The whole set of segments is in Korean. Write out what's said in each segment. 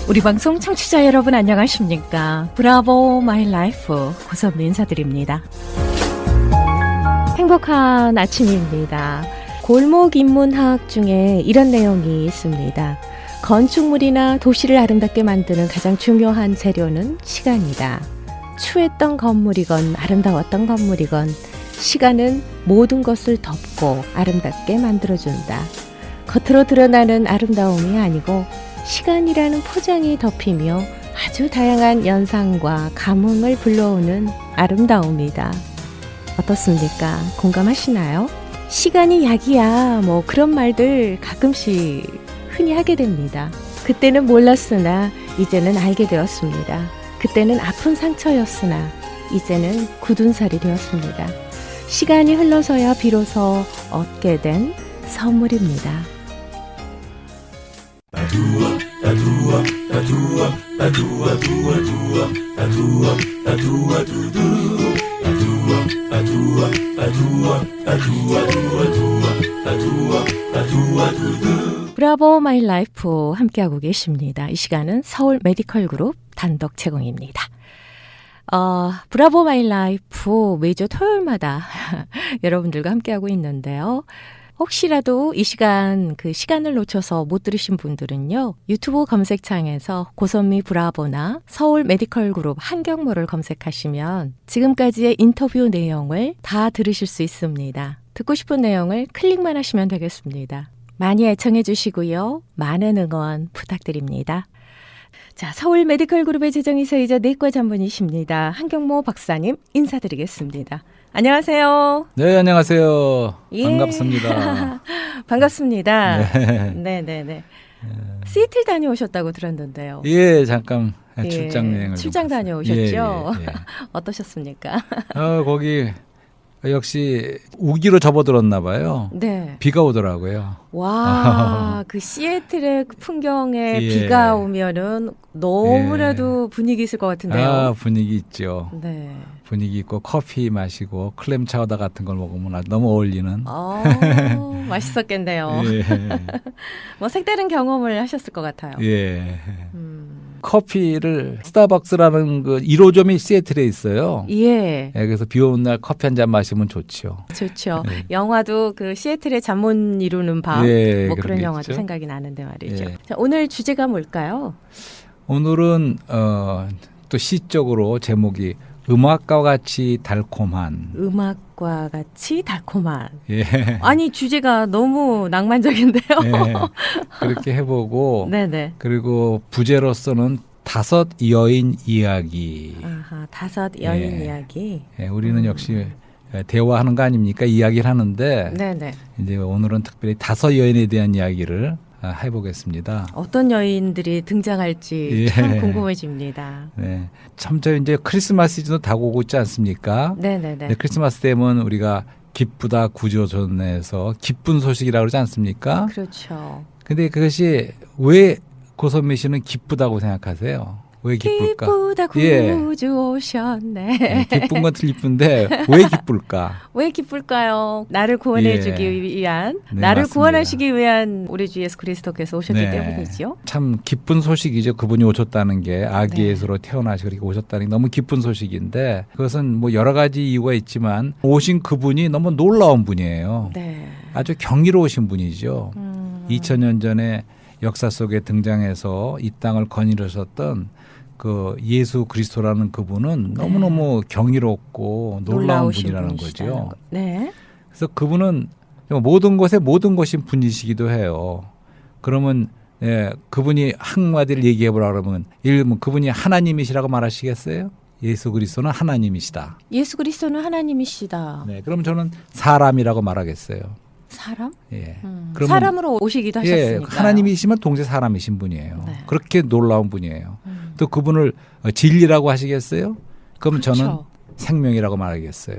우리 방송 청취자 여러분 안녕하십니까? 브라보 마이 라이프 고선미 인사드립니다. 행복한 아침입니다. 골목 인문학 중에 이런 내용이 있습니다. 건축물이나 도시를 아름답게 만드는 가장 중요한 재료는 시간이다. 추했던 건물이건 아름다웠던 건물이건 시간은 모든 것을 덮고 아름답게 만들어준다. 겉으로 드러나는 아름다움이 아니고 시간이라는 포장이 덮이며 아주 다양한 연상과 감흥을 불러오는 아름다움이다. 어떻습니까? 공감하시나요? 시간이 약이야 뭐 그런 말들 가끔씩 흔히 하게 됩니다. 그때는 몰랐으나 이제는 알게 되었습니다. 그때는 아픈 상처였으나 이제는 굳은 살이 되었습니다. 시간이 흘러서야 비로소 얻게 된 선물입니다. 브라보 마이 라이프 함께하고 계십니다. 이 시간은 서울 메디컬 그룹 단독 제공입니다. 브라보 마이 라이프 매주 토요일마다 여러분들과 함께하고 있는데요. 혹시라도 이 시간 시간을 놓쳐서 못 들으신 분들은요. 유튜브 검색창에서 고선미 브라보나 서울 메디컬 그룹 한경모를 검색하시면 지금까지의 인터뷰 내용을 다 들으실 수 있습니다. 듣고 싶은 내용을 클릭만 하시면 되겠습니다. 많이 애청해 주시고요. 많은 응원 부탁드립니다. 자, 서울 메디컬 그룹의 재정이사이자 내과 전문의십니다. 한경모 박사님 인사드리겠습니다. 안녕하세요. 네, 안녕하세요. 예. 반갑습니다. 반갑습니다. 네. 시애틀 다녀오셨다고 들었는데요. 예, 잠깐 출장 여행을 출장 다녀오셨죠? 예. 어떠셨습니까? 거기 역시 우기로 접어들었나 봐요. 네. 비가 오더라고요. 와, 그 시애틀의 풍경에 비가 오면은 너무나도 분위기 있을 것 같은데요. 분위기 있죠. 네. 분위기 있고 커피 마시고 클램 차우다 같은 걸 먹으면 너무 어울리는. 맛있었겠네요. 예. 뭐 색다른 경험을 하셨을 것 같아요. 예. 커피를 스타벅스라는 1호점이 시애틀에 있어요. 예. 그래서 비 오는 날 커피 한 잔 마시면 좋죠. 좋죠. 영화도 시애틀의 잠 못 이루는 밤, 뭐 그런 영화도 생각이 나는데 말이죠. 예. 자, 오늘 주제가 뭘까요? 오늘은 또 시적으로 제목이 음악과 같이 달콤한. 음악과 같이 달콤한. 예. 아니 주제가 너무 낭만적인데요. 예. 그렇게 해보고. 네네. 그리고 부제로서는 5 여인 이야기. 아하, 5 여인 이야기. 예, 우리는 역시 대화하는 거 아닙니까? 이야기를 하는데. 네네. 이제 오늘은 특별히 5 여인에 대한 이야기를 해보겠습니다. 어떤 여인들이 등장할지 참 궁금해집니다. 네, 참 저 이제 크리스마스 시즌도 다가오고 있지 않습니까? 네네네. 네, 크리스마스 되면 우리가 기쁘다 구조전에서 기쁜 소식이라고 그러지 않습니까? 그렇죠. 근데 그것이 왜 고선미 씨는 기쁘다고 생각하세요? 왜 기쁠까? 기쁘다 구주 오셨네. 네, 기쁜 건 이쁜데 왜 기쁠까? 왜 기쁠까요? 나를 구원해주기 위한, 나를 맞습니다. 구원하시기 위한 우리 주 예수 그리스도께서 오셨기 때문이죠. 참 기쁜 소식이죠. 그분이 오셨다는 게 아기 예수로 태어나시고 이렇게 오셨다는 게 너무 기쁜 소식인데 그것은 뭐 여러 가지 이유가 있지만 오신 그분이 너무 놀라운 분이에요. 네. 아주 경이로우신 분이죠. 2000년 전에 역사 속에 등장해서 이 땅을 거닐으셨던 예수 그리스도라는 그분은 너무너무 경이롭고 놀라운 분이라는 거죠. 네. 그래서 그분은 모든 것에 모든 것인 분이시기도 해요. 그러면 그분이 한마디를 얘기해 보라 그러면 그분이 하나님이시라고 말하시겠어요? 예수 그리스도는 하나님이시다. 예수 그리스도는 하나님이시다. 네, 그럼 저는 사람이라고 말하겠어요. 사람? 예. 사람으로 오시기도 하셨으니까. 하나님이시면 동시에 사람이신 분이에요. 네. 그렇게 놀라운 분이에요. 또 그분을 진리라고 하시겠어요? 그럼 그렇죠. 저는 생명이라고 말하겠어요.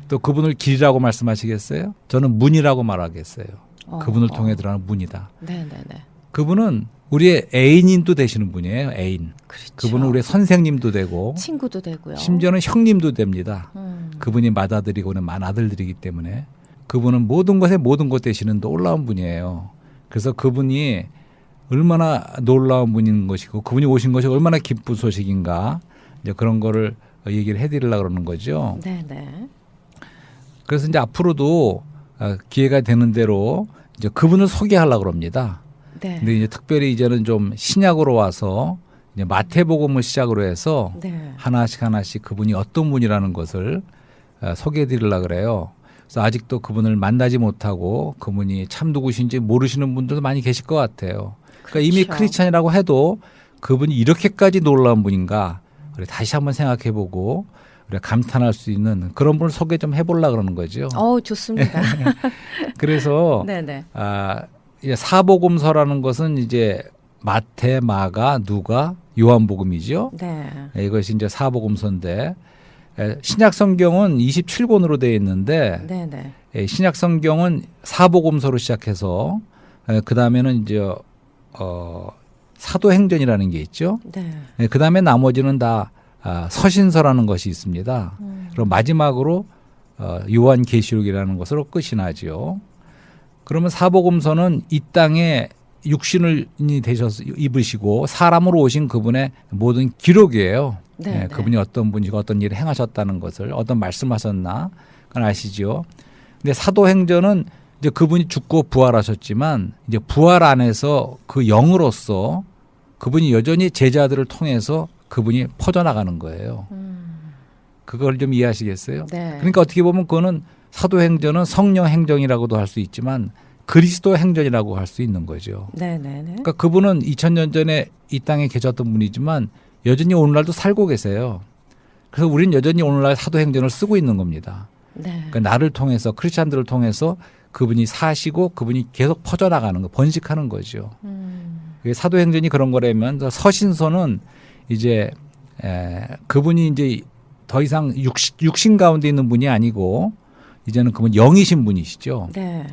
또 그분을 길이라고 말씀하시겠어요? 저는 문이라고 말하겠어요. 그분을 통해 들어가는 문이다. 네네네. 그분은 우리의 애인도 되시는 분이에요. 애인. 그렇죠. 그분은 우리의 선생님도 되고 친구도 되고요. 심지어는 형님도 됩니다. 그분이 맏아들이고는 맏아들들이기 때문에 그분은 모든 것에 모든 것 되시는 놀라운 분이에요. 그래서 그분이 얼마나 놀라운 분인 것이고 그분이 오신 것이 얼마나 기쁜 소식인가 이제 그런 거를 얘기를 해드리려고 그러는 거죠. 네, 네. 그래서 이제 앞으로도 기회가 되는 대로 이제 그분을 소개하려고 그럽니다. 네. 근데 이제 특별히 이제는 좀 신약으로 와서 이제 마태복음을 시작으로 해서 네. 하나씩 그분이 어떤 분이라는 것을 소개해드리려고 그래요. 그래서 아직도 그분을 만나지 못하고 그분이 참 누구신지 모르시는 분들도 많이 계실 것 같아요. 그러니까 이미 그렇죠. 크리스찬이라고 해도 그분이 이렇게까지 놀라운 분인가 우리 다시 한번 생각해보고 우리가 감탄할 수 있는 그런 분을 소개 좀 해보려고 그러는 거죠. 좋습니다. 그래서 네네. 이제 사복음서라는 것은 이제 마태, 마가, 누가, 요한복음이죠. 네. 이것이 이제 사복음서인데 신약 성경은 27권으로 되어 있는데 네네. 신약 성경은 사복음서로 시작해서 그 다음에는 이제 사도행전이라는 게 있죠. 네. 그 다음에 나머지는 다 서신서라는 것이 있습니다. 그리고 마지막으로 요한계시록이라는 것으로 끝이 나죠. 그러면 사복음서는 이 땅에 육신을 되셔서 입으시고 사람으로 오신 그분의 모든 기록이에요. 네, 그분이 어떤 분이고 어떤 일을 행하셨다는 것을 어떤 말씀하셨나 그건 아시죠. 근데 사도행전은 이제 그분이 죽고 부활하셨지만 이제 부활 안에서 그 영으로서 그분이 여전히 제자들을 통해서 그분이 퍼져나가는 거예요. 그걸 좀 이해하시겠어요? 네. 그러니까 어떻게 보면 그거는 사도행전은 성령 행정이라고도 할 수 있지만 그리스도 행전이라고 할 수 있는 거죠. 네네네. 그러니까 그분은 2000년 전에 이 땅에 계셨던 분이지만 여전히 오늘날도 살고 계세요. 그래서 우리는 여전히 오늘날 사도행전을 쓰고 있는 겁니다. 네. 그러니까 나를 통해서 크리스찬들을 통해서 그분이 사시고 그분이 계속 퍼져나가는 거, 번식하는 거죠. 사도행전이 그런 거라면 서신서는 이제 그분이 이제 더 이상 육신 가운데 있는 분이 아니고 이제는 그분 영이신 분이시죠. 네.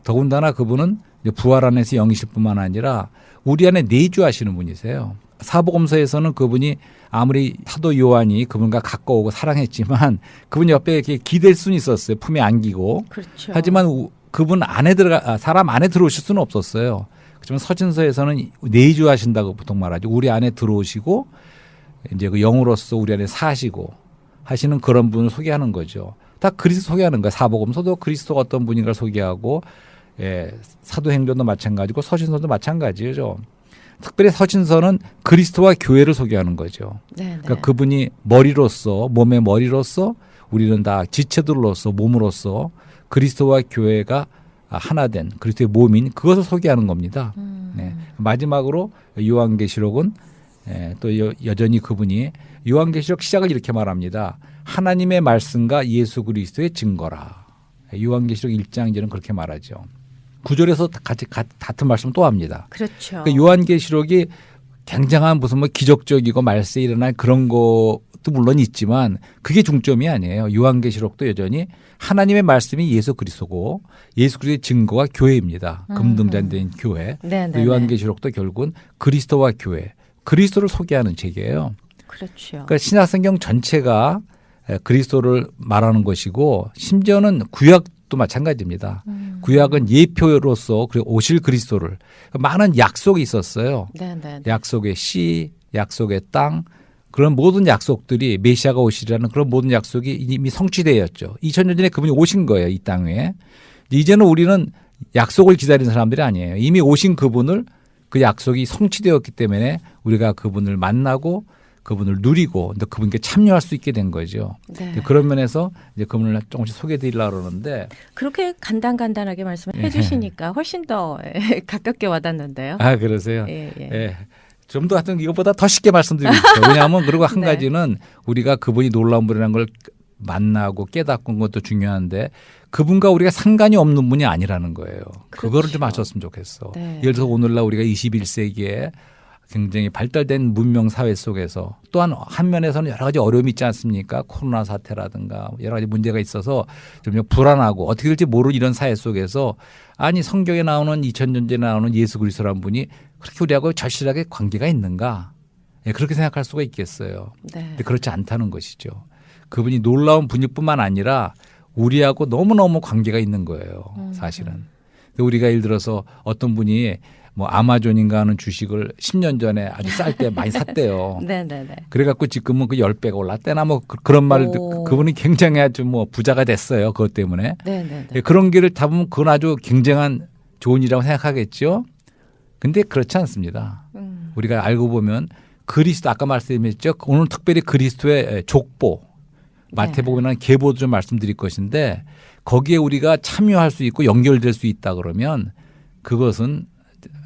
더군다나 그분은 이제 부활 안에서 영이실 뿐만 아니라 우리 안에 내주하시는 분이세요. 사복음서에서는 그분이 아무리 사도 요한이 그분과 가까우고 사랑했지만 그분 옆에 이렇게 기댈 수는 있었어요. 품에 안기고. 그렇죠. 하지만 그분 안에 사람 안에 들어오실 수는 없었어요. 그렇지만 서신서에서는 내주하신다고 보통 말하죠. 우리 안에 들어오시고 이제 그 영으로서 우리 안에 사시고 하시는 그런 분을 소개하는 거죠. 다 그리스도 소개하는 거예요. 사복음서도 그리스도가 어떤 분인가를 소개하고 사도행전도 마찬가지고 서신서도 마찬가지죠. 특별히 서신서는 그리스도와 교회를 소개하는 거죠. 네네. 그러니까 그분이 머리로서 몸의 머리로서 우리는 다 지체들로서 몸으로서 그리스도와 교회가 하나 된 그리스도의 몸인 그것을 소개하는 겁니다. 네. 마지막으로 요한계시록은 또 여전히 그분이 요한계시록 시작을 이렇게 말합니다. 하나님의 말씀과 예수 그리스도의 증거라. 요한계시록 1장 이제는 그렇게 말하죠. 9절에서 같은 말씀 또 합니다. 그렇죠. 그러니까 요한계시록이 굉장한 무슨 뭐 기적적이고 말세에 일어날 그런 것도 물론 있지만 그게 중점이 아니에요. 요한계시록도 여전히 하나님의 말씀이 예수 그리스도고 예수 그리스도의 증거가 교회입니다. 금등잔대인 교회. 네네. 요한계시록도 결국은 그리스도와 교회, 그리스도를 소개하는 책이에요. 그렇죠. 그러니까 신약성경 전체가 그리스도를 말하는 것이고 심지어는 구약도 마찬가지입니다. 구약은 예표로서 그리고 오실 그리스도를 많은 약속이 있었어요. 네네. 약속의 씨, 약속의 땅 그런 모든 약속들이 메시아가 오시리라는 그런 모든 약속이 이미 성취되었죠. 2000년 전에 그분이 오신 거예요. 이 땅에. 이제는 우리는 약속을 기다리는 사람들이 아니에요. 이미 오신 그분을 그 약속이 성취되었기 때문에 우리가 그분을 만나고 그분을 누리고 그분께 참여할 수 있게 된 거죠. 네. 그런 면에서 이제 그분을 조금씩 소개해드리려고 그러는데 그렇게 간단하게 말씀을 해주시니까 훨씬 더 가깝게 와닿는데요. 아 그러세요? 예. 예. 좀 더 하여튼 이것보다 더 쉽게 말씀드리고 싶어요. 왜냐하면 그리고 한 네. 가지는 우리가 그분이 놀라운 분이라는 걸 만나고 깨닫고 온 것도 중요한데 그분과 우리가 상관이 없는 분이 아니라는 거예요. 그거를 좀 그렇죠. 아셨으면 좋겠어. 네. 예를 들어서 오늘날 우리가 21세기에 굉장히 발달된 문명 사회 속에서 또한 한면에서는 여러 가지 어려움이 있지 않습니까? 코로나 사태라든가 여러 가지 문제가 있어서 좀 불안하고 어떻게 될지 모르는 이런 사회 속에서 아니 성경에 나오는 2000년 전에 나오는 예수 그리스도라는 분이 그렇게 우리하고 절실하게 관계가 있는가? 그렇게 생각할 수가 있겠어요. 네. 근데 그렇지 않다는 것이죠. 그분이 놀라운 분일 뿐만 아니라 우리하고 너무너무 관계가 있는 거예요. 사실은. 우리가 예를 들어서 어떤 분이 뭐 아마존인가 하는 주식을 10년 전에 아주 쌀 때 많이 샀대요. 네네네. 그래갖고 지금은 그 10배가 올랐대나 뭐 그런 말을 그분이 굉장히 아주 뭐 부자가 됐어요. 그것 때문에. 네네네. 그런 길을 타보면 그건 아주 굉장한 좋은 일이라고 생각하겠죠. 근데 그렇지 않습니다. 우리가 알고 보면 그리스도 아까 말씀드렸죠. 오늘 특별히 그리스도의 족보 마태복음에는 계보도 좀 말씀드릴 것인데 거기에 우리가 참여할 수 있고 연결될 수 있다 그러면 그것은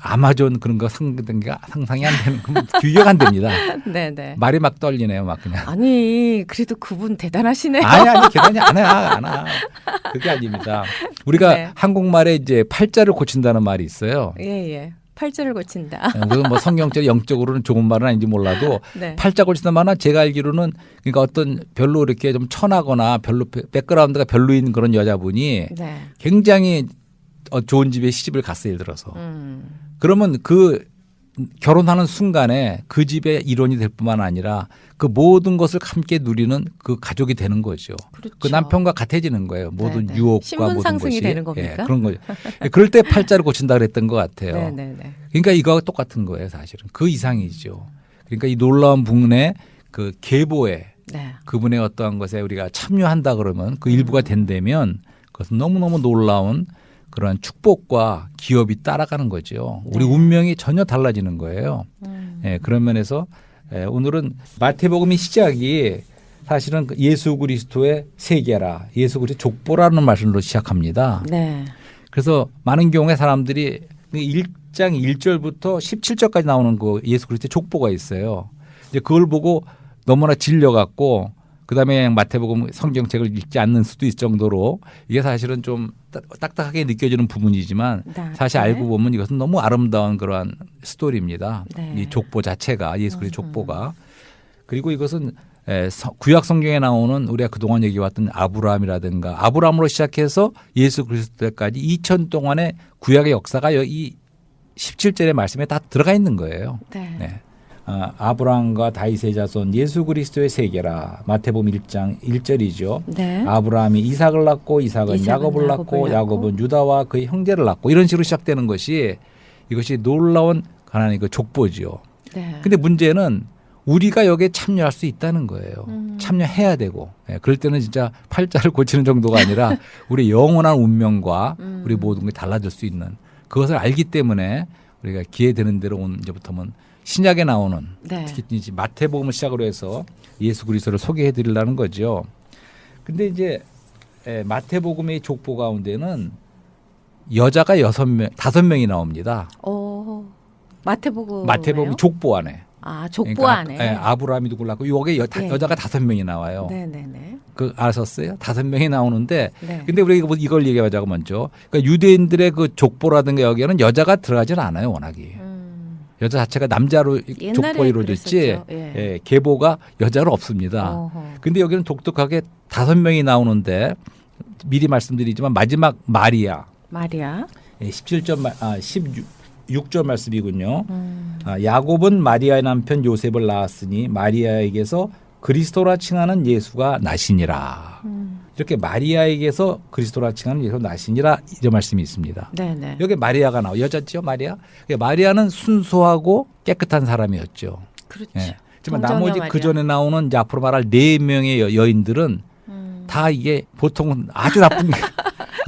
아마존 그런 거 상상이 안 되는 규격 안 됩니다. 네네. 말이 막 떨리네요, 막 그냥. 아니 그래도 그분 대단하시네요. 아니 계산이 안 와. 그게 아닙니다. 우리가 네. 한국말에 이제 팔자를 고친다는 말이 있어요. 예예. 팔자를 고친다. 그건 뭐 성경적 영적으로는 좋은 말은 아닌지 몰라도 네. 팔자 고친다는 말은 제가 알기로는 그러니까 어떤 별로 이렇게 좀 천하거나 별로 백그라운드가 별로인 그런 여자분이 네. 굉장히 좋은 집에 시집을 갔어요, 예를 들어서. 그러면 그 결혼하는 순간에 그 집의 일원이 될 뿐만 아니라 그 모든 것을 함께 누리는 그 가족이 되는 거죠. 그렇죠. 그 남편과 같아지는 거예요. 모든 네네. 유혹과 신분 모든 상승이 것이. 되는 겁니까? 예, 그런 거죠. 그럴 때 팔자를 고친다 그랬던 것 같아요. 네네네. 그러니까 이거와 똑같은 거예요, 사실은. 그 이상이죠. 그러니까 이 놀라운 분의 그 계보에 네. 그분의 어떠한 것에 우리가 참여한다 그러면 그 일부가 된다면 그것은 너무너무 놀라운 그러한 축복과 기업이 따라가는 거죠. 우리 네. 운명이 전혀 달라지는 거예요. 예, 그런 면에서 오늘은 마태복음의 시작이 사실은 예수 그리스도의 세계라, 예수 그리스도의 족보라는 말씀으로 시작합니다. 네. 그래서 많은 경우에 사람들이 1장 1절부터 17절까지 나오는 그 예수 그리스도의 족보가 있어요. 이제 그걸 보고 너무나 질려갖고 그다음에 마태복음 성경책을 읽지 않는 수도 있을 정도로 이게 사실은 좀 딱딱하게 느껴지는 부분이지만 사실 네. 알고 보면 이것은 너무 아름다운 그러한 스토리입니다. 네. 이 족보 자체가 예수 그리스도의 족보가. 그리고 이것은 구약 성경에 나오는 우리가 그동안 얘기해왔던 아브라함이라든가 아브라함으로 시작해서 예수 그리스도까지 2000 동안의 구약의 역사가 이 17절의 말씀에 다 들어가 있는 거예요. 네. 네. 아브라함과 다윗의 자손 예수 그리스도의 세계라 마태복음 1장 1절이죠. 네. 아브라함이 이삭을 낳고 이삭은 야곱을 낳고 야곱은 유다와 그의 형제를 낳고 이런 식으로 시작되는 것이 이것이 놀라운 하나님의 그 족보지요. 네. 근데 문제는 우리가 여기에 참여할 수 있다는 거예요. 참여해야 되고. 그럴 때는 진짜 팔자를 고치는 정도가 아니라 우리 영원한 운명과 우리 모든 게 달라질 수 있는 그것을 알기 때문에 우리가 기회 되는 대로 오늘 이제부터는 신약에 나오는 네. 특히 이제 마태복음을 시작으로 해서 예수 그리스도를 소개해 드리려는 거죠. 근데 이제 마태복음의 족보 가운데는 여자가 5명이 나옵니다. 마태복음 족보 안에. 아, 족보 그러니까 안에. 아브라함이 누굴 낳고 여기에 여자가 5명이 나와요. 네네네. 그 아셨어요? 5명이 나오는데 네. 근데 우리가 이걸 얘기하자고 먼저 그러니까 유대인들의 그 족보라든가 여기에는 여자가 들어가질 않아요, 워낙에. 여자 자체가 남자로 족보가 이루어질지 예. 계보가 여자로 없습니다. 근데 여기는 독특하게 5명이 나오는데 미리 말씀드리지만 마지막 마리아 16절 말씀이군요. 야곱은 마리아의 남편 요셉을 낳았으니 마리아에게서 그리스도라 칭하는 예수가 나시니라. 이렇게 마리아에게서 그리스도라 칭하는 예수가 나시니라 이런 말씀이 있습니다. 네네. 여기 마리아가 나와 여자죠, 마리아. 마리아는 순수하고 깨끗한 사람이었죠. 그렇죠. 예. 하지만 나머지 그 전에 나오는 이제 앞으로 말할 4명의 여인들은 다 이게 보통은 아주 나쁜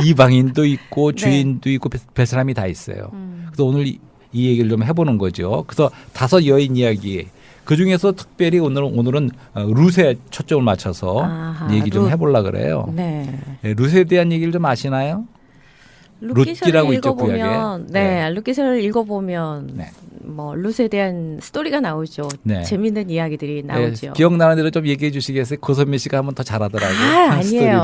이방인도 있고 주인도 있고 별 사람이 다 있어요. 그래서 오늘 이 얘기를 좀 해보는 거죠. 그래서 5 여인 이야기. 그 중에서 특별히 오늘은 룻에 초점을 맞춰서 얘기 좀 해보려고 그래요. 네. 룻에 대한 얘기를 좀 아시나요? 룻기라고 있죠, 구약에. 룻기서를 읽어보면 네. 뭐 룻에 대한 스토리가 나오죠. 네. 재밌는 이야기들이 나오죠. 네, 기억나는 대로 좀 얘기해 주시겠어요? 고선미 씨가 한번 더 잘하더라고요. 아니에요.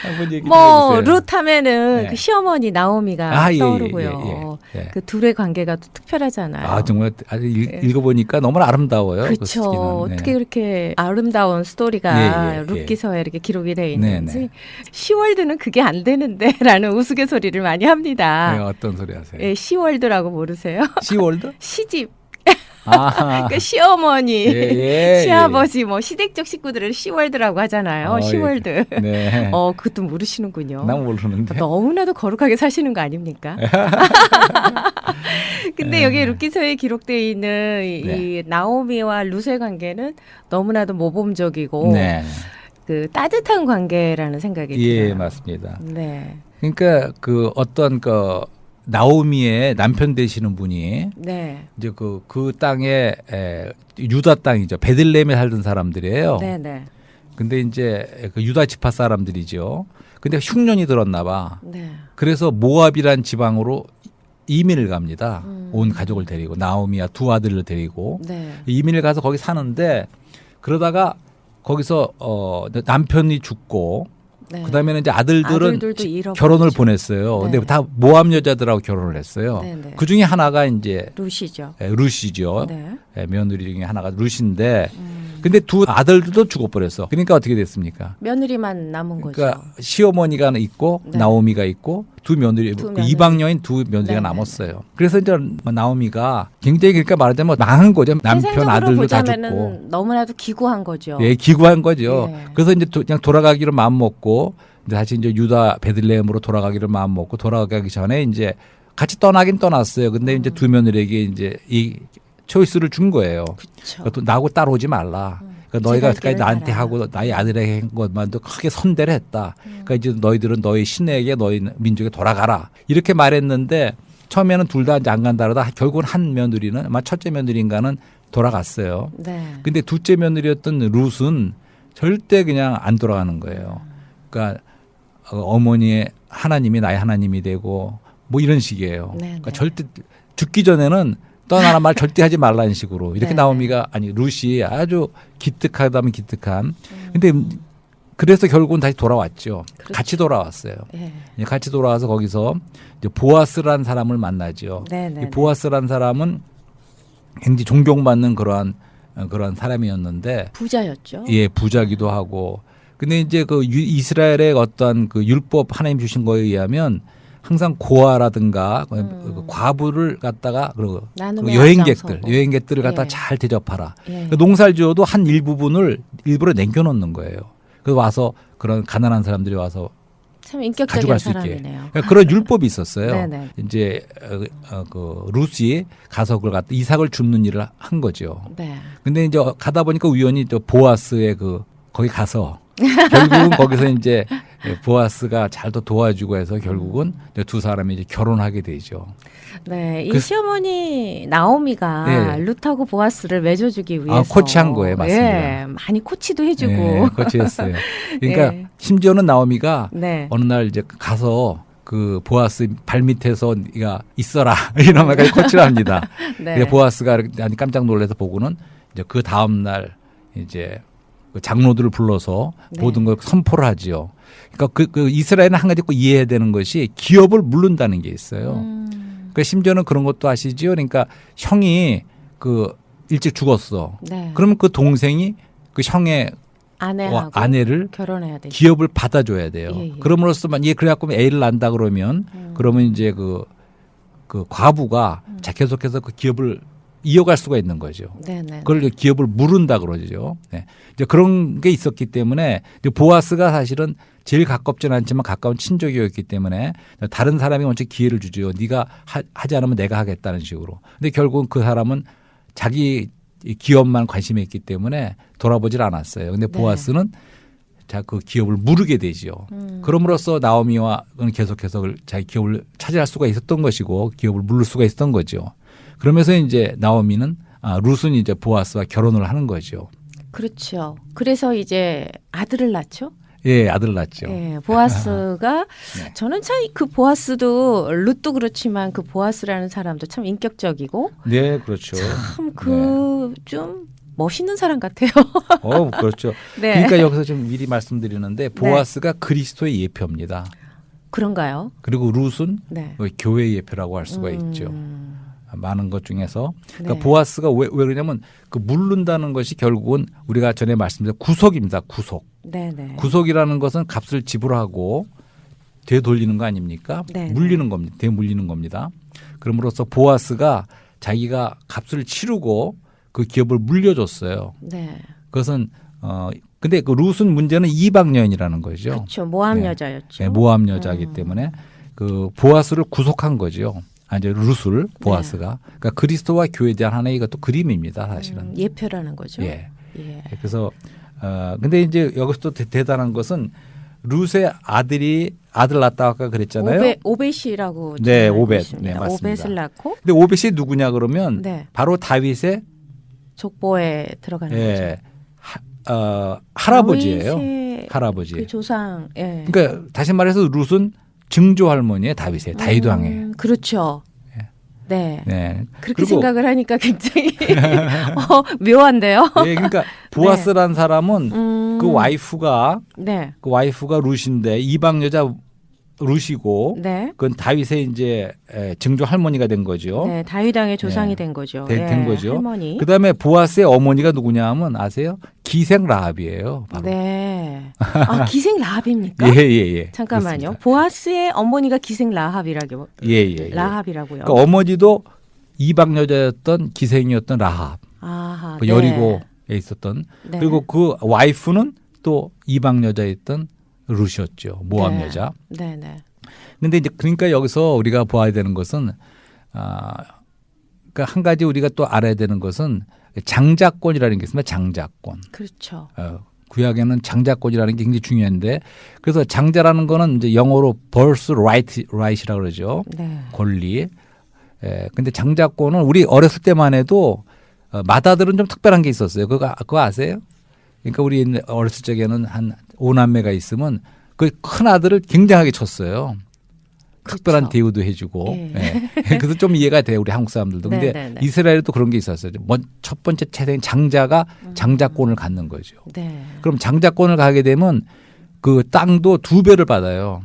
한번 얘기 좀 뭐 해주세요. 룻 하면은 네. 그 시어머니 나오미가 예, 떠오르고요. 예. 그 둘의 관계가 또 특별하잖아요. 아 정말 아주 읽어보니까 너무나 아름다워요. 그렇죠. 그 어떻게 그렇게 아름다운 스토리가 예. 룻기서에 이렇게 기록이 되어 있는지. 네네. 시월드는 그게 안 되는데라는 우스갯소리를 많이 합니다. 네, 어떤 소리 하세요? 예, 시월드라고 모르세요? 시월드? 시집. 그러니까 시어머니, 예, 시아버지, 뭐 시댁 식구들을 시월드라고 하잖아요. 시월드. 예. 네. 그것도 모르시는군요. 난 모르는데. 너무나도 거룩하게 사시는 거 아닙니까? 근데 여기 룻기서에 기록되어 있는 이 나오미와 룻의 관계는 너무나도 모범적이고 네. 그 따뜻한 관계라는 생각이 들어요. 예, 맞습니다. 네. 그러니까 그 어떤 그 나오미의 남편 되시는 분이 네. 이제 그 땅에 유다 땅이죠. 베들레헴에 살던 사람들이에요. 네, 네. 근데 이제 그 유다 지파 사람들이죠. 근데 흉년이 들었나 봐. 네. 그래서 모압이란 지방으로 이민을 갑니다. 온 가족을 데리고 나오미와 두 아들을 데리고 네. 이민을 가서 거기 사는데 그러다가 거기서 남편이 죽고 네. 그다음에는 이제 아들들은 아들들도 잃어버리죠. 결혼을 보냈어요. 네. 근데 다 모압 여자들하고 결혼을 했어요. 네, 네. 그 중에 하나가 이제 룻이죠. 룻이죠. 네. 며느리 중에 하나가 룻인데 근데 두 아들들도 죽어버렸어. 그러니까 어떻게 됐습니까? 며느리만 남은 거죠. 그러니까 시어머니가 있고 네. 나오미가 있고 두 며느리, 두 그 며느리. 이방 여인 두 며느리가 네, 남았어요. 그래서 이제 나오미가 굉장히 그러니까 말하자면 망한 거죠. 남편 세상적으로 아들도 다 보자면은 죽고. 너무나도 기구한 거죠. 예, 기구한 거죠. 예. 그래서 이제 그냥 돌아가기로 마음 먹고 이제 다시 이제 유다 베들레헴으로 돌아가기를 마음 먹고 돌아가기 전에 이제 같이 떠나긴 떠났어요. 근데 이제 두 며느리에게 이제 이 초이스를 준 거예요. 그렇죠. 또 나하고 따라오지 말라. 그러니까 너희가 제갈 길을 여태까지 나한테 가라. 하고 나의 아들에게 한 것만도 크게 선대를 했다. 그러니까 이제 너희들은 너희 신에게 너희 민족에 돌아가라. 이렇게 말했는데 처음에는 둘 다 이제 안 간다 그러다 결국은 한 며느리는 아마 첫째 며느리인가는 돌아갔어요. 네. 근데 둘째 며느리였던 룻은 절대 그냥 안 돌아가는 거예요. 그러니까 어머니의 하나님이 나의 하나님이 되고 뭐 이런 식이에요. 네, 그러니까 네. 절대 죽기 전에는 떠나라 말 절대 하지 말라는 식으로 이렇게 네, 나오미가 아니 룻이 아주 기특하다면 기특한. 근데 그래서 결국은 다시 돌아왔죠. 그렇죠. 같이 돌아왔어요. 예. 이제 같이 돌아와서 거기서 이제 보아스라는 사람을 만나죠. 네, 네. 이 보아스라는 사람은 굉장히 존경받는 그러한 사람이었는데 부자였죠. 예, 부자기도 하고. 근데 이제 그 이스라엘의 어떤 그 율법 하나님 주신 거에 의하면 항상 고아라든가 그 과부를 갖다가 그리고 나눔에 여행객들을 앞장서고. 갖다가 예. 잘 대접하라. 예. 그 농사를 지어도 한 일부분을 일부러 남겨놓는 거예요. 그래서 와서 그런 가난한 사람들이 와서 참 인격적인 가져갈 수 있게. 사람이네요. 그러니까 그런 율법이 있었어요. 네네. 이제 그 룻이 가서 그걸 갖다 이삭을 줍는 일을 한 거죠. 네. 근데 이제 가다 보니까 우연히 또 보아스의 거기 가서 결국은 거기서 이제 보아스가 잘 더 도와주고 해서 결국은 이제 두 사람이 이제 결혼하게 되죠. 네, 이 그- 시어머니 나오미가 예. 룻하고 보아스를 맺어주기 위해서 코치한 거예요, 맞습니다. 예, 많이 코치도 해주고. 네, 거치였어요. 그러니까 예. 심지어는 나오미가 네. 어느 날 이제 가서 그 보아스 발 밑에서 네가 있어라 이런 말까지 코치를 합니다. 네. 근데 보아스가 아니 깜짝 놀라서 보고는 이제 그 다음 날 이제 그 장로들을 불러서 네. 모든 걸 선포를 하지요. 그러니까 그 이스라엘은 한 가지 꼭 이해해야 되는 것이 기업을 물른다는 게 있어요. 음. 심지어는 그런 것도 아시지요. 그러니까 형이 그 일찍 죽었어. 네. 그러면 그 동생이 그 형의 아내하고 아내를 결혼해야 되죠. 기업을 받아줘야 돼요. 예, 예. 그럼으로써만 얘 그래갖고 애를 낳는다 그러면 그러면 이제 그 과부가 자 계속해서 그 기업을 이어갈 수가 있는 거죠. 네네. 그걸 기업을 물은다 그러죠. 네. 이제 그런 게 있었기 때문에 이제 보아스가 사실은 제일 가깝지는 않지만 가까운 친족이었기 때문에 다른 사람이 먼저 기회를 주죠. 네가 하지 않으면 내가 하겠다는 식으로. 근데 결국은 그 사람은 자기 기업만 관심이 있기 때문에 돌아보질 않았어요. 근데 네. 보아스는 자 그 기업을 무르게 되죠. 그럼으로써 나오미와 계속해서 자기 기업을 차지할 수가 있었던 것이고 기업을 물을 수가 있었던 거죠. 그러면서 이제 나오미는 룻은 이제 보아스와 결혼을 하는 거죠. 그렇죠. 그래서 이제 아들을 낳죠. 예, 아들 낳죠. 예, 보아스가 네. 저는 참 그 보아스도 룻도 그렇지만 그 보아스라는 사람도 참 인격적이고 네, 그렇죠. 참 그 좀 멋있는 사람 같아요. 그렇죠. 네. 그러니까 여기서 좀 미리 말씀드리는데 보아스가 그리스도의 예표입니다. 그런가요? 그리고 룻은 네. 교회의 예표라고 할 수가 있죠. 많은 것 중에서. 그러니까 네. 보아스가 왜 그러냐면 그 물른다는 것이 결국은 우리가 전에 말씀드린 구속입니다. 구속. 네네. 구속이라는 것은 값을 지불하고 되돌리는 거 아닙니까? 네, 물리는 겁니다. 되물리는 겁니다. 그럼으로써 보아스가 자기가 값을 치르고 그 기업을 물려줬어요. 네. 그것은 근데 그 룻은 문제는 이방 여인이라는 거죠. 그렇죠. 모함 네. 여자였죠. 네, 모함 여자이기 때문에 그 보아스를 구속한 거죠. 아니 룻을 보아스가. 그러니까 그리스도와 교회에 대한 하나의 이것도 그림입니다, 사실은. 예표라는 거죠. 예. 예. 그래서 근데 이제 여기서 또 대단한 것은 룻의 아들 낳았다 아까 그랬잖아요. 오벳이라고 네, 알고 오벳. 있습니다. 네, 맞습니다. 오벳을 낳고 근데 오벳이 누구냐 그러면 네. 바로 다윗의 족보에 들어가는 예, 거죠. 할아버지예요. 다윗의 할아버지. 그 조상. 예. 그러니까 다시 말해서 룻은 증조 할머니의 다윗의 다윗 왕의. 그렇죠. 예. 네. 네. 그렇게 그리고 생각을 하니까 굉장히 묘한데요. 예, 그러니까 보아스란 사람은 그 와이프가 네. 룻인데 이방 여자 룻이고 네. 그건 다윗의 이제 증조 할머니가 된 거죠. 네, 다윗왕의 조상이 네. 된 거죠. 된 거죠. 할머니. 그다음에 보아스의 어머니가 누구냐 하면 아세요? 기생 라합이에요. 바로. 네. 아, 기생 라합입니까? 예. 잠깐만요. 그렇습니다. 보아스의 어머니가 기생 라합이라고. 예. 라합이라고요. 그 어머니도 이방 여자였던 기생이었던 라합. 아하. 그 네. 여리고에 있었던. 네. 그리고 그 와이프는 또 이방 여자였던 룻이었죠. 모함 네. 여자. 네. 근데 이제 그러니까 여기서 우리가 봐야 되는 것은 그러니까 한 가지 우리가 또 알아야 되는 것은 장자권이라는 게 있습니다. 장자권. 그렇죠. 구약에는 장자권이라는 게 굉장히 중요한데 그래서 장자라는 거는 이제 영어로 birthright이라고 그러죠. 네. 권리. 근데 장자권은 우리 어렸을 때만 해도 맏아들은 좀 특별한 게 있었어요. 그거 아세요? 그러니까 우리 어렸을 적에는 한 5남매가 있으면 그 큰 아들을 굉장하게 쳤어요. 특별한 그렇죠. 대우도 해주고. 예. 그래서 좀 이해가 돼요. 우리 한국 사람들도. 근데 네. 이스라엘에도 그런 게 있었어요. 첫 번째 태생 장자가 장자권을 갖는 거죠. 네. 그럼 장자권을 가게 되면 그 땅도 2배를 받아요.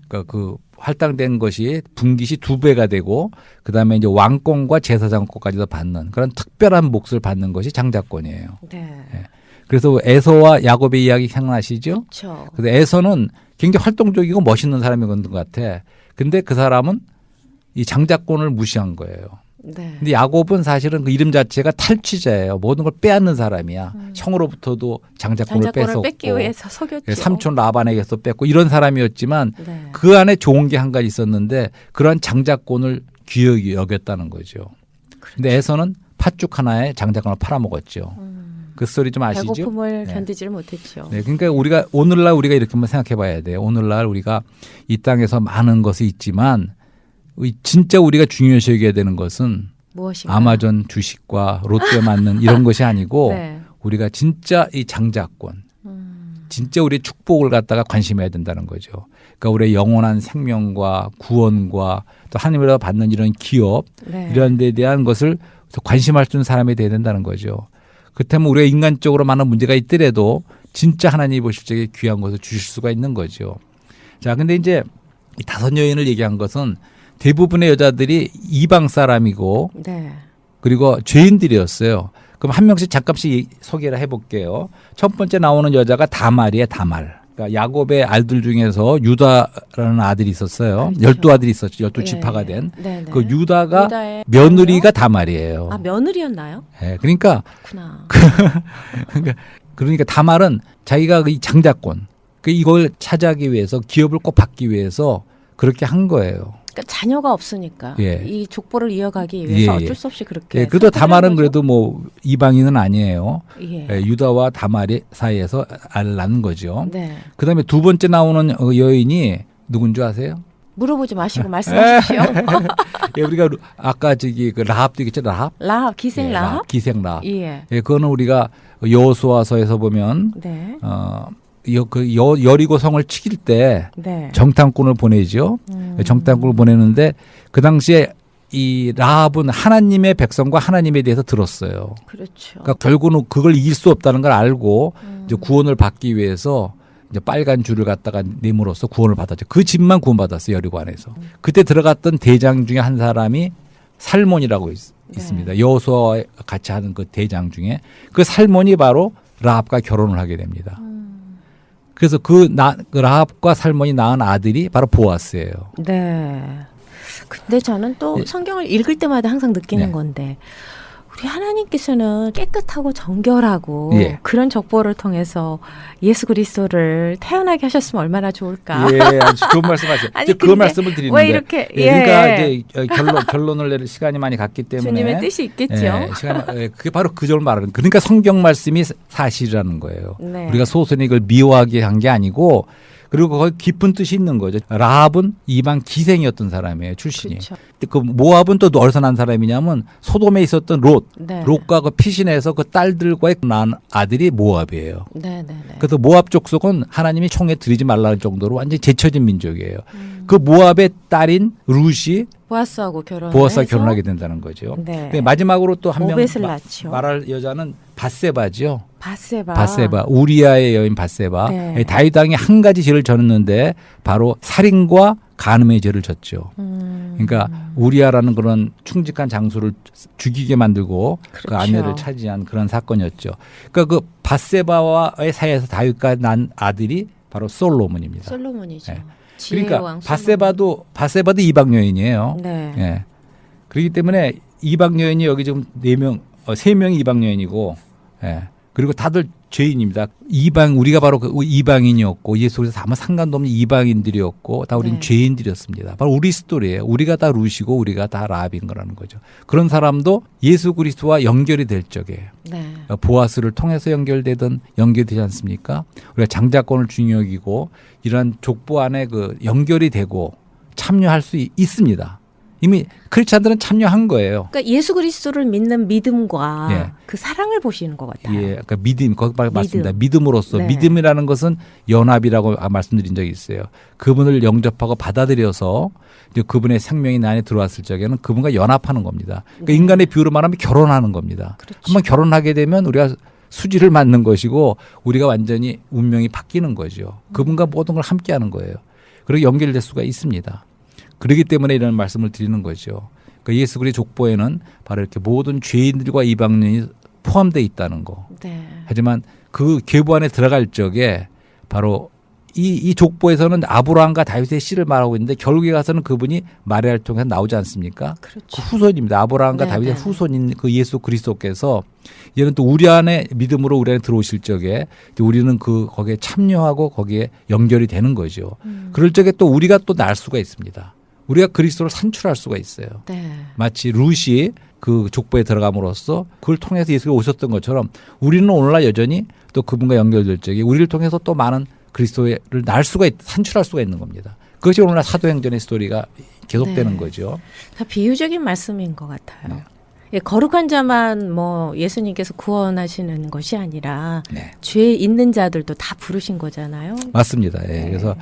그러니까 그 할당된 것이 분깃이 2배가 되고 그다음에 이제 왕권과 제사장권까지도 받는 그런 특별한 몫을 받는 것이 장자권이에요. 네. 그래서 에서와 야곱의 이야기 생각나시죠? 그렇죠. 근데 에서는 굉장히 활동적이고 멋있는 사람이었던 것 같아. 근데 그 사람은 이 장자권을 무시한 거예요. 네. 근데 야곱은 사실은 그 이름 자체가 탈취자예요. 모든 걸 빼앗는 사람이야. 형으로부터도 장자권을 뺏었고 뺏기 위해서 속였죠. 삼촌 라반에게서 뺏고 이런 사람이었지만 네. 그 안에 좋은 게 한 가지 있었는데 그러한 장자권을 귀하게 여겼다는 거죠. 근데 에서는 팥죽 하나에 장자권을 팔아먹었죠. 그 스토리 좀 아시죠? 배고픔을 네. 견디지를 못했죠. 네, 그러니까 우리가 오늘날 우리가 이렇게 한번 생각해봐야 돼요. 오늘날 우리가 이 땅에서 많은 것이 있지만 진짜 우리가 중요시 여겨야 되는 것은 무엇인가? 아마존 주식과 롯데 맞는 이런 것이 아니고 네. 우리가 진짜 이 장자권, 진짜 우리의 축복을 갖다가 관심해야 된다는 거죠. 그러니까 우리의 영원한 생명과 구원과 또 하나님으로 받는 이런 기업 네. 이런 데에 대한 것을 관심할 수 있는 사람이 돼야 된다는 거죠. 그렇다면 우리가 인간적으로 많은 문제가 있더라도 진짜 하나님이 보실 적에 귀한 것을 주실 수가 있는 거죠. 자, 근데 이제 이 5 여인을 얘기한 것은 대부분의 여자들이 이방 사람이고 네. 그리고 죄인들이었어요. 그럼 한 명씩 잠깐씩 소개를 해볼게요. 첫 번째 나오는 여자가 다말이에요. 다말. 그러니까 야곱의 아들 중에서 유다라는 아들이 있었어요. 그렇죠. 12아들이 있었죠. 12지파가 된. 네. 그 유다가 유다의 며느리가 다말이에요. 아, 며느리였나요? 네, 그러니까 그렇구나. 그러니까 다말은 자기가 이 장자권, 이걸 차지하기 위해서 기업을 꼭 받기 위해서 그렇게 한 거예요. 그러니까 자녀가 없으니까 예. 이 족보를 이어가기 위해서 예. 어쩔 수 없이 그렇게. 예, 그래도 선택을 한 다말은 거죠? 그래도 뭐 이방인은 아니에요. 예. 예, 유다와 다말의 사이에서 알을 낳는 거죠. 네. 그다음에 두 번째 나오는 여인이 누군 줄 아세요? 물어보지 마시고 말씀하십시오. 예, 우리가 아까 저기 그 라합도 있겠죠, 라합. 라합, 기생 예, 라합? 기생 라합. 예. 예, 그거는 우리가 여호수아서에서 보면 네. 여리고 성을 치길 때 네. 정탐꾼을 보내죠. 정탐꾼을 보내는데 그 당시에 이 라합은 하나님의 백성과 하나님에 대해서 들었어요. 그렇죠. 그러니까 결국은 그걸 이길 수 없다는 걸 알고 이제 구원을 받기 위해서 이제 빨간 줄을 갖다가 내므로써 구원을 받았죠. 그 집만 구원받았어요. 여리고 안에서. 그때 들어갔던 대장 중에 한 사람이 살몬이라고 있습니다. 여호수아와 같이 하는 그 대장 중에 그 살몬이 바로 라합과 결혼을 하게 됩니다. 그래서 그 라합과 살몬이 낳은 아들이 바로 보아스예요. 네. 근데 저는 또 예. 성경을 읽을 때마다 항상 느끼는 네. 건데 우리 하나님께서는 깨끗하고 정결하고 예. 그런 족보를 통해서 예수 그리스도를 태어나게 하셨으면 얼마나 좋을까. 예, 아주 좋은 말씀하세요. 아니, 이제 그 근데 말씀을 드리는데. 왜 이렇게 그러니까 이제 결론을 내릴 시간이 많이 갔기 때문에. 주님의 뜻이 있겠죠. 그게 바로 그 점을 말하는. 그러니까 성경 말씀이 사실이라는 거예요. 네. 우리가 소선이 이걸 미워하게 한 게 아니고. 그리고 거기 깊은 뜻이 있는 거죠. 라합은 이방 기생이었던 사람이에요, 출신이. 그렇죠. 그 모압은 또 어디서 난 사람이냐면 소돔에 있었던 롯. 네. 롯과 그 피신해서 그 딸들과의 난 아들이 모압이에요. 네, 네, 네. 그래서 모압 족속은 하나님이 총에 들이지 말라는 정도로 완전히 제쳐진 민족이에요. 그 모압의 딸인 룻이 보아스하고 보아스와 결혼하게 된다는 거죠. 네. 근데 마지막으로 또 한 명 오벳을 낳죠. 말할 여자는 바세바죠. 바세바. 우리아의 여인 바세바. 네. 다윗 왕이 한 가지 죄를 졌는데 바로 살인과 간음의 죄를 졌죠. 그러니까 우리아라는 그런 충직한 장수를 죽이게 만들고 그 그렇죠. 아내를 차지한 그런 사건이었죠. 그러니까 그 바세바와의 사이에서 다윗과 난 아들이 바로 솔로몬입니다. 솔로몬이죠. 네. 지혜의 그러니까 왕 바세바도 이방 여인이에요. 네. 예. 그렇기 때문에 이방 여인이 여기 지금 3명이 이방 여인이고, 예. 그리고 다들 죄인입니다. 우리가 바로 그 이방인이었고, 예수 그리스도 아무 상관도 없는 이방인들이었고, 다 우리는 네. 죄인들이었습니다. 바로 우리 스토리예요. 우리가 다 룻이고, 우리가 다 라합인 거라는 거죠. 그런 사람도 예수 그리스도와 연결이 될 적이에요. 네. 보아스를 통해서 연결되지 않습니까? 우리가 장자권을 중요 여기고 이러한 족보 안에 그 연결이 되고 참여할 수 있습니다. 이미 크리스찬들은 참여한 거예요. 그러니까 예수 그리스도를 믿는 믿음과 예. 그 사랑을 보시는 것 같아요. 예, 그러니까 믿음, 거기 맞습니다. 믿음. 믿음으로써 네. 믿음이라는 것은 연합이라고 말씀드린 적이 있어요. 그분을 영접하고 받아들여서 이제 그분의 생명이 내 안에 들어왔을 적에는 그분과 연합하는 겁니다. 그러니까 네. 인간의 비유로 말하면 결혼하는 겁니다. 그렇죠. 한번 결혼하게 되면 우리가 수지를 맞는 것이고 우리가 완전히 운명이 바뀌는 거죠. 그분과 모든 걸 함께하는 거예요. 그리고 연결될 수가 있습니다. 그렇기 때문에 이런 말씀을 드리는 거죠. 그러니까 예수 그리스도의 족보에는 바로 이렇게 모든 죄인들과 이방인이 포함되어 있다는 거. 네. 하지만 그 계보 안에 들어갈 적에 바로 이 족보에서는 아브라함과 다윗의 씨를 말하고 있는데 결국에 가서는 그분이 마리아를 통해서 나오지 않습니까? 그렇죠. 그 후손입니다. 아브라함과 네, 다윗의 네. 후손인 그 예수 그리스도께서 이제는 또 우리 안에 믿음으로 우리 안에 들어오실 적에 우리는 거기에 참여하고 거기에 연결이 되는 거죠. 그럴 적에 또 우리가 또 날 수가 있습니다. 우리가 그리스도를 산출할 수가 있어요. 네. 마치 룻이 그 족보에 들어감으로써 그걸 통해서 예수가 오셨던 것처럼 우리는 오늘날 여전히 또 그분과 연결될 적에 우리를 통해서 또 많은 그리스도를 산출할 수가 있는 겁니다. 그것이 오늘날 사도행전의 스토리가 계속되는 네. 거죠. 다 비유적인 말씀인 것 같아요. 네. 예, 거룩한 자만 뭐 예수님께서 구원하시는 것이 아니라 네. 죄 있는 자들도 다 부르신 거잖아요. 맞습니다. 예. 네. 그래서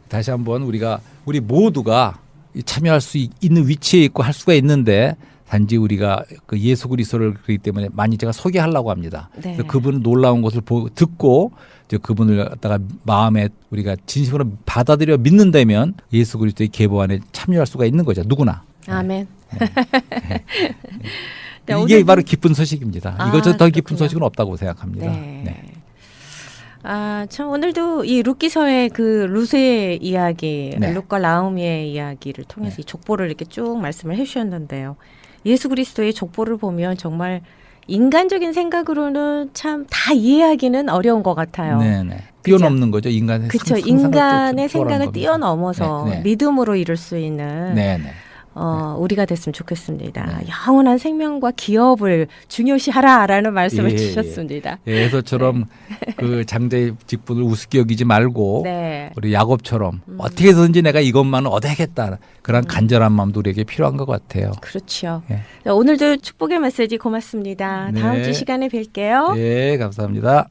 다시 한번 우리 모두가 참여할 수 있는 위치에 있고 할 수가 있는데 단지 우리가 그 예수 그리스도를 그렇기 때문에 많이 제가 소개하려고 합니다. 네. 그래서 그분 놀라운 것을 듣고 이제 그분을 갖다가 마음에 우리가 진심으로 받아들여 믿는다면 예수 그리스도의 계보 안에 참여할 수가 있는 거죠. 누구나. 아멘. 네, 이게 오늘도- 바로 기쁜 소식입니다. 아, 이것저것 더 기쁜 그렇군요. 소식은 없다고 생각합니다. 네. 네. 아, 참 오늘도 이 룻기서의 그 룻의 이야기, 네. 룻과 나오미의 이야기를 통해서 이 족보를 이렇게 쭉 말씀을 해주셨는데요. 예수 그리스도의 족보를 보면 정말 인간적인 생각으로는 참 다 이해하기는 어려운 것 같아요. 네네. 뛰어넘는 거죠. 인간의 그렇죠. 상상을 인간의 초월하는 생각을 겁니다. 뛰어넘어서 네, 네. 믿음으로 이룰 수 있는 네네. 우리가 됐으면 좋겠습니다. 네. 영원한 생명과 기업을 중요시하라라는 말씀을 예, 예. 주셨습니다. 예, 해서처럼 그 장자의 직분을 우습게 여기지 말고 네. 우리 야곱처럼 어떻게 해서든지 내가 이것만은 얻어야겠다. 그런 간절한 마음도 우리에게 필요한 것 같아요. 그렇죠. 예. 자, 오늘도 축복의 메시지 고맙습니다. 다음 네. 주 시간에 뵐게요. 예, 감사합니다.